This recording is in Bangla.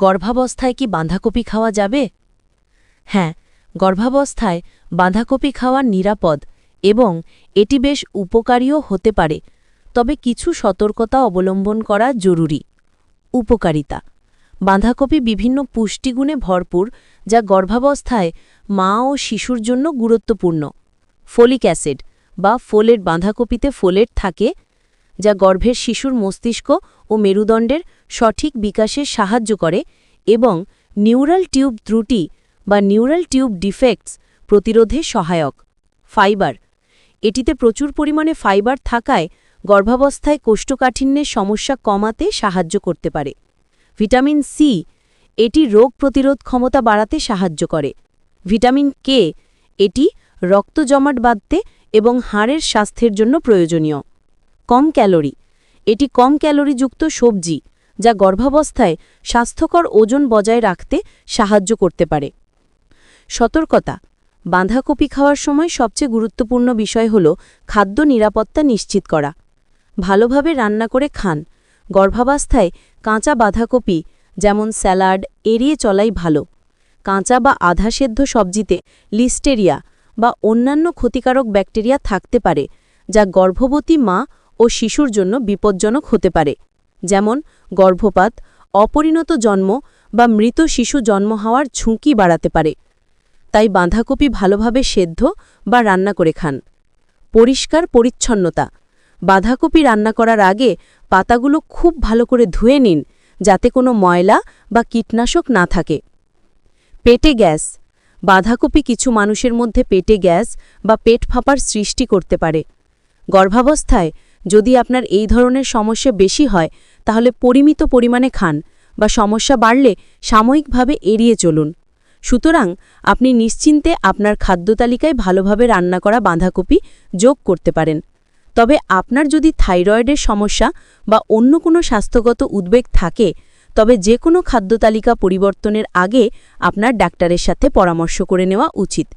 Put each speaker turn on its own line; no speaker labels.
গর্ভাবস্থায় কি বাঁধাকপি খাওয়া যাবে? হ্যাঁ, গর্ভাবস্থায় বাঁধাকপি খাওয়া নিরাপদ এবং এটি বেশ উপকারীও হতে পারে, তবে কিছু সতর্কতা অবলম্বন করা জরুরি। উপকারিতা: বাঁধাকপি বিভিন্ন পুষ্টিগুণে ভরপুর, যা গর্ভাবস্থায় মা ও শিশুর জন্য গুরুত্বপূর্ণ। ফোলিক অ্যাসিড বা ফোলেট: বাঁধাকপিতে ফোলেট থাকে, যা গর্ভের শিশুর মস্তিষ্ক ও মেরুদণ্ডের সঠিক বিকাশে সাহায্য করে এবং নিউরাল টিউব ত্রুটি বা নিউরাল টিউব ডিফেক্টস প্রতিরোধে সহায়ক। ফাইবার: এটিতে প্রচুর পরিমাণে ফাইবার থাকায় গর্ভাবস্থায় কোষ্ঠকাঠিন্যের সমস্যা কমাতে সাহায্য করতে পারে। ভিটামিন সি: এটি রোগ প্রতিরোধ ক্ষমতা বাড়াতে সাহায্য করে। ভিটামিন কে: এটি রক্ত জমাট বাঁধতে এবং হাড়ের স্বাস্থ্যের জন্য প্রয়োজনীয়। কম ক্যালোরি: এটি কম ক্যালোরিযুক্ত সবজি, যা গর্ভাবস্থায় স্বাস্থ্যকর ওজন বজায় রাখতে সাহায্য করতে পারে। সতর্কতা: বাঁধাকপি খাওয়ার সময় সবচেয়ে গুরুত্বপূর্ণ বিষয় হল খাদ্য নিরাপত্তা নিশ্চিত করা। ভালোভাবে রান্না করে খান। গর্ভাবস্থায় কাঁচা বাঁধাকপি যেমন স্যালাড এড়িয়ে চলাই ভালো। কাঁচা বা আধা সেদ্ধ সবজিতে লিস্টেরিয়া বা অন্যান্য ক্ষতিকারক ব্যাকটেরিয়া থাকতে পারে, যা গর্ভবতী মা ও শিশুর জন্য বিপজ্জনক হতে পারে, যেমন গর্ভপাত, অপরিণত জন্ম বা মৃত শিশু জন্ম হওয়ার ঝুঁকি বাড়াতে পারে। তাই বাঁধাকপি ভালোভাবে সেদ্ধ বা রান্না করে খান। পরিষ্কার পরিচ্ছন্নতা: বাঁধাকপি রান্না করার আগে পাতাগুলো খুব ভালো করে ধুয়ে নিন, যাতে কোনো ময়লা বা কীটনাশক না থাকে। পেটে গ্যাস: বাঁধাকপি কিছু মানুষের মধ্যে পেটে গ্যাস বা পেট ফাঁপার সৃষ্টি করতে পারে। গর্ভাবস্থায় যদি আপনার এই ধরনের সমস্যা বেশি হয়, তাহলে পরিমিত পরিমাণে খান বা সমস্যা বাড়লে সাময়িকভাবে এড়িয়ে চলুন। সুতরাং আপনি নিশ্চিন্তে আপনার খাদ্যতালিকায় ভালোভাবে রান্না করা বাঁধাকপি যোগ করতে পারেন। তবে আপনার যদি থাইরয়েডের সমস্যা বা অন্য কোনো স্বাস্থ্যগত উদ্বেগ থাকে, তবে যে কোনো খাদ্যতালিকা পরিবর্তনের আগে আপনার ডাক্তারের সাথে পরামর্শ করে নেওয়া উচিত।